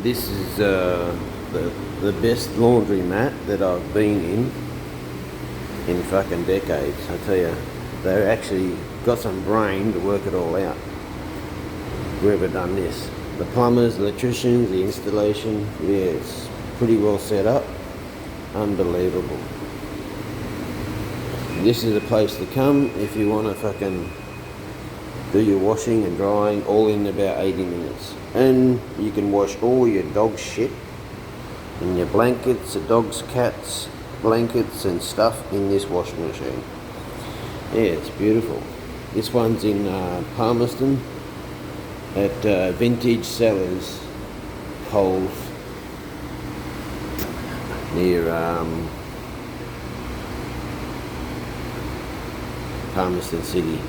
This is the best laundry mat that I've been in fucking decades. I tell you, they've actually got some brain to work it all out. Whoever done this, the plumbers, electricians, the installation, yeah, it's pretty well set up. Unbelievable. This is a place to come if you want to fucking do your washing and drying all in about 80 minutes. And you can wash all your dog shit and your blankets, the dogs, cats, blankets and stuff in this washing machine. Yeah, it's beautiful. This one's in Palmerston at Vintage Cellars, Coles, near Palmerston City.